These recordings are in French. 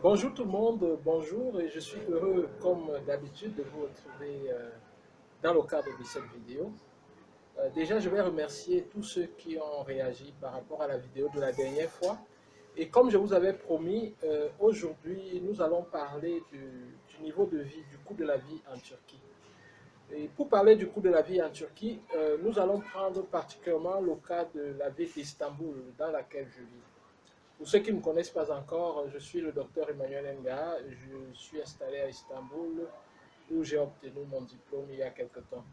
Bonjour tout le monde, bonjour et je suis heureux comme d'habitude de vous retrouver dans le cadre de cette vidéo. Déjà, je vais remercier tous ceux qui ont réagi par rapport à la vidéo de la dernière fois. Et comme je vous avais promis, aujourd'hui, nous allons parler du niveau de vie, du coût de la vie en Turquie. Et pour parler du coût de la vie en Turquie, nous allons prendre particulièrement le cas de la ville d'Istanbul dans laquelle je vis. Pour ceux qui ne me connaissent pas encore, je suis le docteur Emmanuel Nga. Je suis installé à Istanbul où j'ai obtenu mon diplôme il y a quelque temps.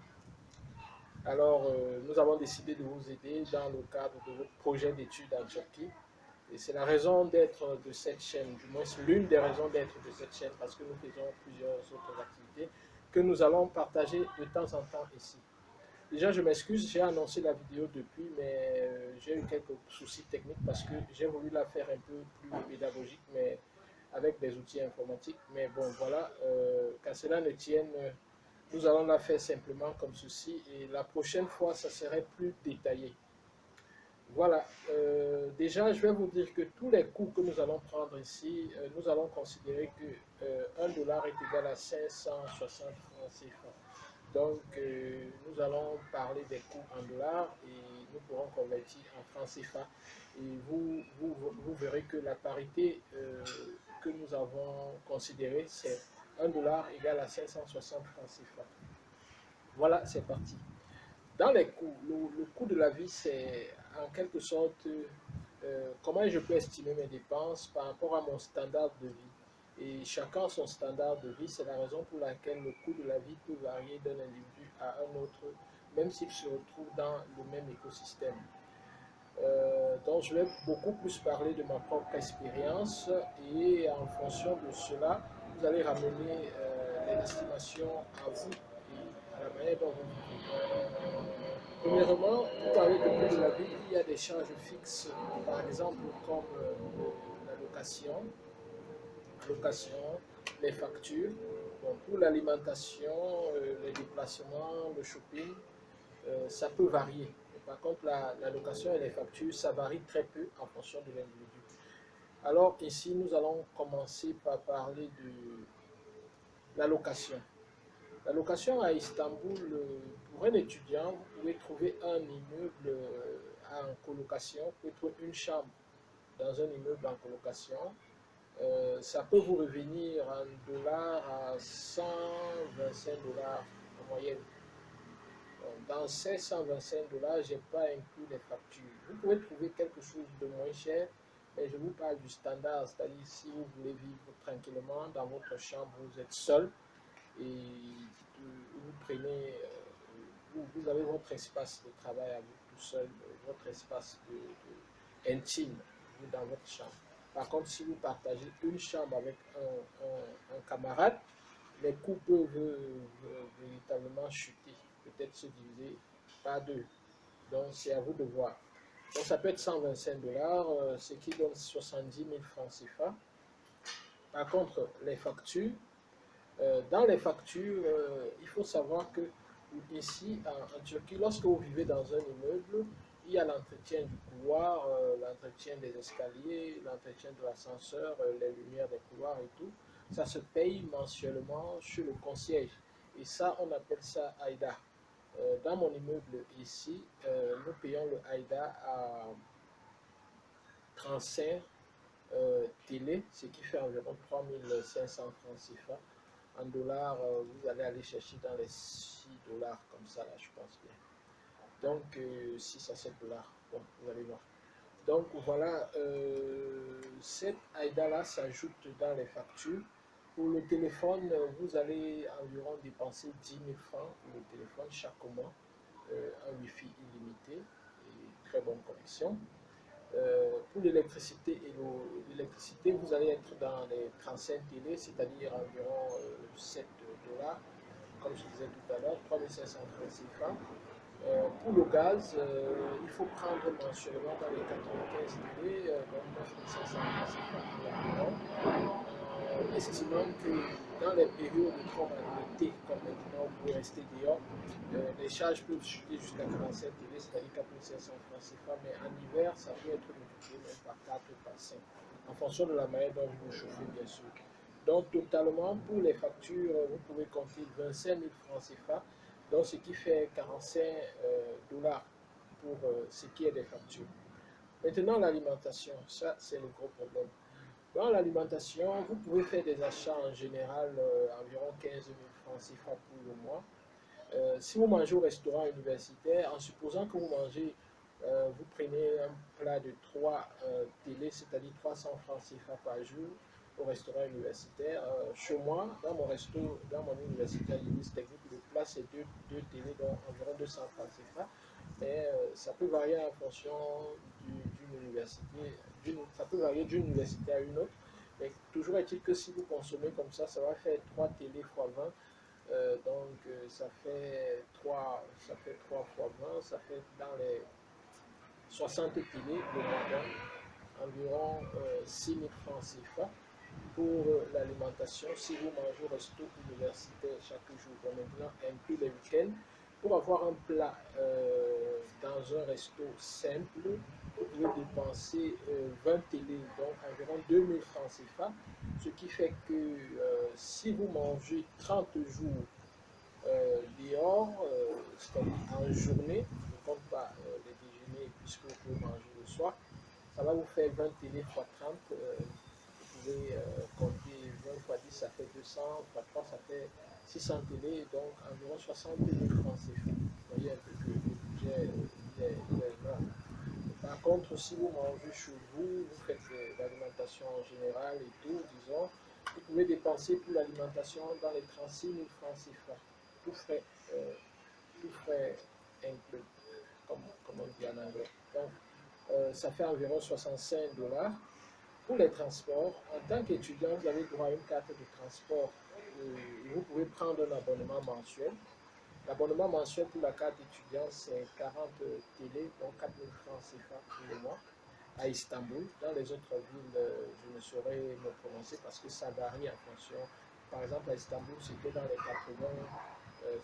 Alors, nous avons décidé de vous aider dans le cadre de votre projet d'études en Turquie. Et c'est la raison d'être de cette chaîne, du moins c'est l'une des raisons d'être de cette chaîne, parce que nous faisons plusieurs autres activités que nous allons partager de temps en temps ici. Déjà, je m'excuse, j'ai annoncé la vidéo depuis, mais j'ai eu quelques soucis techniques parce que j'ai voulu la faire un peu plus pédagogique, mais avec des outils informatiques. Mais bon, voilà, qu'à cela ne tienne, nous allons la faire simplement comme ceci et la prochaine fois, ça serait plus détaillé. Voilà, déjà, je vais vous dire que tous les coûts que nous allons prendre ici, nous allons considérer que 1 dollar est égal à 560 francs CFA. Donc, nous allons parler des coûts en dollars et nous pourrons convertir en francs CFA. Et vous verrez que la parité que nous avons considérée, c'est 1 dollar égal à 560 francs CFA. Voilà, c'est parti. Dans les coûts, le coût de la vie, c'est en quelque sorte comment je peux estimer mes dépenses par rapport à mon standard de vie. Et chacun son standard de vie, c'est la raison pour laquelle le coût de la vie peut varier d'un individu à un autre, même s'il se retrouve dans le même écosystème. Donc je vais beaucoup plus parler de ma propre expérience et en fonction de cela, vous allez ramener les estimations à vous et à la manière dont vous vivez. Premièrement, pour parler de coût de la vie, il y a des charges fixes, par exemple comme la location, les factures. Bon, pour l'alimentation, les déplacements, le shopping, ça peut varier. Mais par contre, la location et les factures, ça varie très peu en fonction de l'individu. Alors ici, nous allons commencer par parler de la location. La location à Istanbul, pour un étudiant, vous pouvez trouver un immeuble en colocation, vous pouvez trouver une chambre dans un immeuble en colocation. Ça peut vous revenir en dollars à 125 dollars en moyenne. Dans ces 125 dollars, je n'ai pas inclus les factures. Vous pouvez trouver quelque chose de moins cher, mais je vous parle du standard, c'est-à-dire si vous voulez vivre tranquillement dans votre chambre, vous êtes seul et vous prenez, vous avez votre espace de travail à vous tout seul, votre espace intime, vous dans votre chambre. Par contre, si vous partagez une chambre avec un camarade, les coûts peuvent véritablement chuter, peut-être se diviser par deux. Donc, c'est à vous de voir. Donc, ça peut être 125 dollars, ce qui donne 70 000 francs CFA. Par contre, les factures, dans les factures, il faut savoir que ici, en Turquie, lorsque vous vivez dans un immeuble, il y a l'entretien du couloir, l'entretien des escaliers, l'entretien de l'ascenseur, les lumières des couloirs et tout. Ça se paye mensuellement chez le concierge. Et ça, on appelle ça AIDA. Dans mon immeuble ici, nous payons le AIDA à 35 télé, ce qui fait environ 3500 francs CFA. En dollars, vous allez aller chercher dans les 6 dollars comme ça, là, je pense bien. Donc, 6 à 7 dollars. Bon, vous allez voir. Donc, voilà, cette AIDA-là s'ajoute dans les factures. Pour le téléphone, vous allez environ dépenser 10 000 francs pour le téléphone chaque mois. Un Wi-Fi illimité et très bonne connexion. Pour l'électricité vous allez être dans les 35 télé, c'est-à-dire environ 7 dollars, comme je disais tout à l'heure, 3500 francs CFA. Pour le gaz, il faut prendre mensuellement dans les 95 télé, donc 9500 francs CFA environ, estimant que dans les périodes comme l'été, comme maintenant, vous pouvez rester dehors, les charges peuvent chuter jusqu'à 47 télé, c'est-à-dire 4500 francs CFA, mais en hiver, ça peut être multiplié même par 4 ou par 5. en fonction de la manière dont vous chauffez, bien sûr. Donc, totalement, pour les factures, vous pouvez compter 25 000 francs CFA, donc ce qui fait 45 dollars pour ce qui est des factures. Maintenant, l'alimentation, ça, c'est le gros problème. Dans l'alimentation, vous pouvez faire des achats en général environ 15 000 francs CFA pour le mois. Si vous mangez au restaurant universitaire, en supposant que vous mangez, vous prenez un plat de 3 télés, c'est-à-dire 300 francs CFA par jour au restaurant universitaire. Chez moi, dans mon resto, dans mon université à l'Université technique, le plat c'est 2 télés, donc environ 200 francs CFA. Mais ça peut varier en fonction d'une université, ça peut varier d'une université à une autre. Mais toujours est-il que si vous consommez comme ça va faire 3 télés fois 20. Ça fait 3 fois 20, ça fait dans les 60 télés le mois, environ 6 000 francs CFA pour l'alimentation si vous mangez au resto universitaire chaque jour. Donc maintenant, inclus les week-ends, pour avoir un plat dans un resto simple, vous pouvez dépenser 20 télés, donc environ 2 000 francs CFA, ce qui fait que si vous mangez 30 jours dehors, c'est-à-dire en journée, je ne compte pas les déjeuners puisque vous pouvez manger le soir, ça va vous faire 20 télé fois 30. Vous pouvez compter 20 fois 10, ça fait 200, fois 3, ça fait 600 télé, donc environ 60 000 francs CFA. Vous voyez un peu que le budget est énorme. Par contre, si vous mangez chez vous, vous faites l'alimentation en général et tout, disons, vous pouvez dépenser pour l'alimentation dans les 36 000 francs CFA. Tout frais, euh, tout frais inclus, comme on dit en anglais. Donc, ça fait environ 65 dollars. Pour les transports, en tant qu'étudiant, vous avez droit à une carte de transport. Vous pouvez prendre un abonnement mensuel. L'abonnement mensuel pour la carte étudiant, c'est 40 télé, donc 4 000 francs CFA pour le mois, à Istanbul. Dans les autres villes, je ne saurais me prononcer parce que ça varie en fonction. Par exemple, à Istanbul, c'était dans les 80,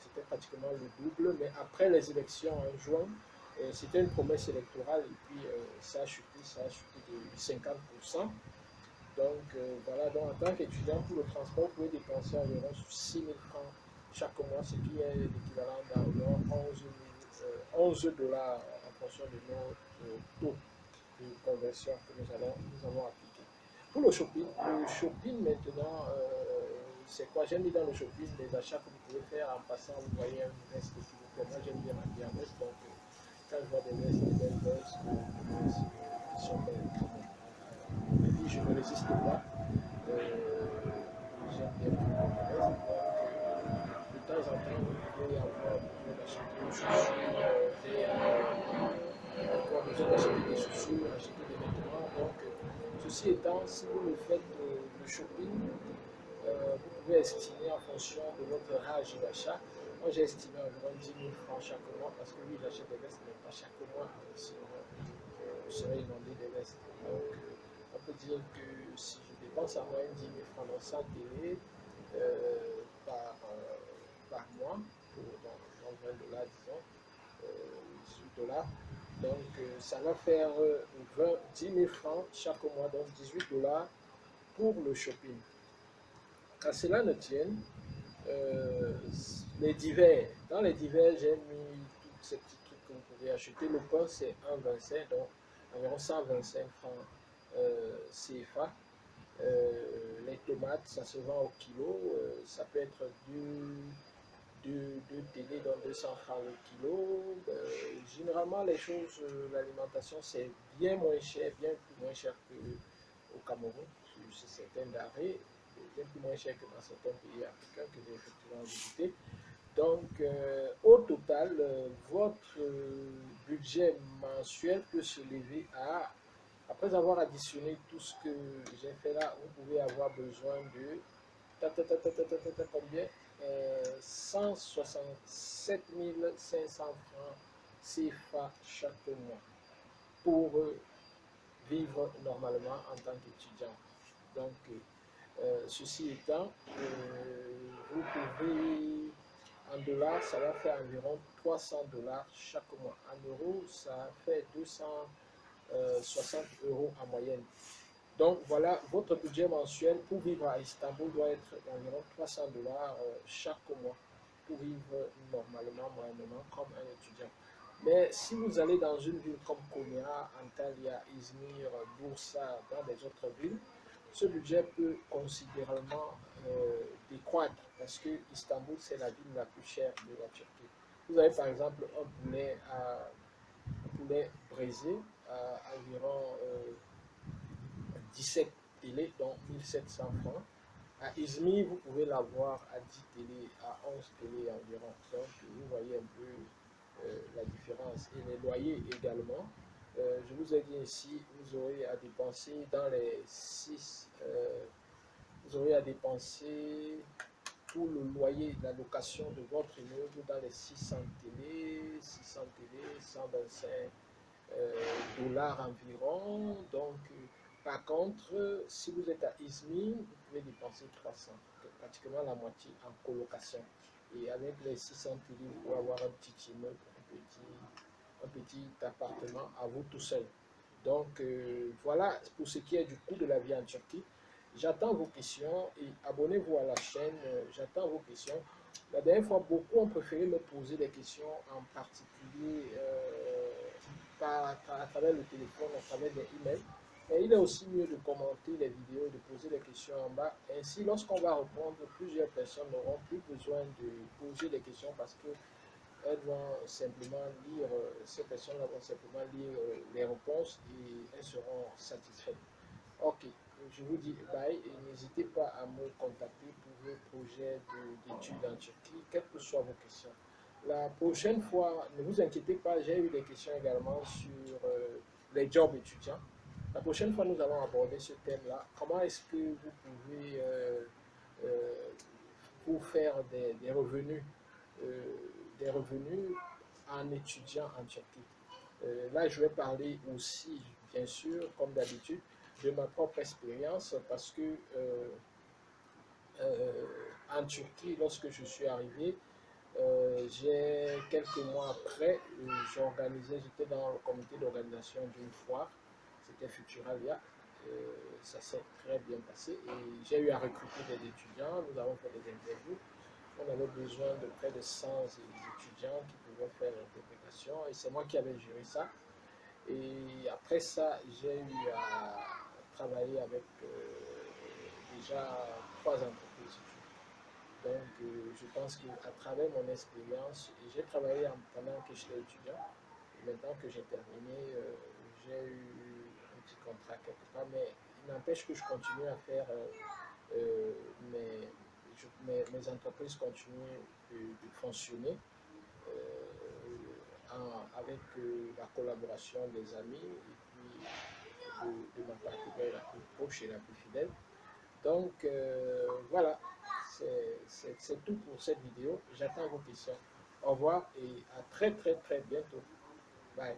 c'était pratiquement le double, mais après les élections en juin, c'était une promesse électorale et puis ça a chuté de 50%. Donc voilà, donc en tant qu'étudiant pour le transport, vous pouvez dépenser environ 6 000 francs chaque mois, ce qui est l'équivalent d'environ 11 dollars en fonction de nos taux de conversion que nous avons appliqué. Pour le shopping maintenant, c'est quoi? J'aime bien dans le shopping les achats que vous pouvez faire en passant, vous voyez un veste qui vous plaît. Moi j'aime bien m'habiller en veste, donc quand je vois des vestes, des belles vestes, qui sont belles, et puis je ne résiste pas. J'aime bien prendre des vestes, donc de temps en temps, vous pouvez avoir besoin d'acheter des chaussures, avoir besoin d'acheter des chaussures, acheter des vêtements. Donc, ceci étant, si vous le faites le shopping, vous pouvez estimer en fonction de votre âge d'achat. Moi, j'ai estimé environ 10 000 francs chaque mois parce que oui, j'achète des vestes, mais pas chaque mois, sinon je serais inondé des vestes. Donc, on peut dire que si je dépense en moyenne 10 000 francs dans 100 télé par mois, dans 20 dollars, disons, 18 dollars, donc ça va faire 10 000 francs chaque mois, donc 18 dollars pour le shopping. À cela ne tienne, euh, dans les divers, j'ai mis tous ces petits trucs que vous pouvez acheter. Le pain, c'est 1,25, donc environ 125 francs CFA. Les tomates, ça se vend au kilo. Ça peut être deux télés, donc 200 francs le kilo. Généralement, les choses, l'alimentation, c'est bien moins cher, bien plus moins cher qu'au Cameroun, sur certains denrées, bien plus moins cher que dans certains pays africains que j'ai effectivement visité. Donc, au total, votre budget mensuel peut se lever à, après avoir additionné tout ce que j'ai fait là, vous pouvez avoir besoin de combien 167 500 francs CFA chaque mois pour vivre normalement en tant qu'étudiant. Donc, ceci étant, vous pouvez, en dollars, ça va faire environ 300 dollars chaque mois. En euros, ça fait 260 euros en moyenne. Donc voilà, votre budget mensuel pour vivre à Istanbul doit être d'environ 300 $ chaque mois pour vivre normalement, moyennement, comme un étudiant. Mais si vous allez dans une ville comme Konya, Antalya, Izmir, Bursa, dans des autres villes, ce budget peut considérablement décroître parce que Istanbul, c'est la ville la plus chère de la Turquie. Vous avez par exemple un poulet braisé à environ 17 télé, donc 1 700 francs. À Izmir, vous pouvez l'avoir à 10 télé, à 11 télé environ. Donc, vous voyez un peu la différence. Et les loyers également. Je vous ai dit ici, vous aurez à dépenser dans les 6, vous aurez à dépenser pour le loyer, la location de votre immeuble dans les 600 télé, 125 dollars environ. Donc, par contre, si vous êtes à Izmir, vous pouvez dépenser 300, pratiquement la moitié en colocation. Et avec les 600 télé, vous pouvez avoir un petit immeuble, un petit appartement à vous tout seul. Donc, voilà pour ce qui est du coût de la vie en Turquie. J'attends vos questions et abonnez-vous à la chaîne. J'attends vos questions. La dernière fois, beaucoup ont préféré me poser des questions, en particulier à travers le téléphone, à travers des emails. Et il est aussi mieux de commenter les vidéos, de poser des questions en bas. Ainsi, lorsqu'on va répondre, plusieurs personnes n'auront plus besoin de poser des questions parce que elles vont simplement lire, ces personnes-là vont simplement lire les réponses et elles seront satisfaites. Ok, je vous dis bye et n'hésitez pas à me contacter pour vos projets d'études en Turquie, quelles que soient vos questions. La prochaine fois, ne vous inquiétez pas, j'ai eu des questions également sur les jobs étudiants. La prochaine fois, nous allons aborder ce thème-là. Comment est-ce que vous pouvez euh, pour faire euh, des revenus en étudiant en Turquie? Là, je vais parler aussi, bien sûr, comme d'habitude, de ma propre expérience parce que en Turquie, lorsque je suis arrivé, j'ai quelques mois après, j'étais dans le comité d'organisation d'une foire, c'était Futuralia. Ça s'est très bien passé et j'ai eu à recruter des étudiants, nous avons fait des interviews. On avait besoin de près de 100 étudiants qui pouvaient faire l'interprétation et c'est moi qui avais géré ça. Et après ça, j'ai eu à travailler avec déjà 3 entreprises. Donc, je pense qu'à travers mon expérience, j'ai travaillé pendant que j'étais étudiant. Et maintenant que j'ai terminé, j'ai eu un petit contrat quelque part, mais il n'empêche que je continue à faire euh, mes, mes entreprises continuent de fonctionner avec la collaboration des amis et puis de ma partenaire la plus proche et la plus fidèle. Donc voilà, c'est tout pour cette vidéo. J'attends vos questions. Au revoir et à très très très bientôt. Bye.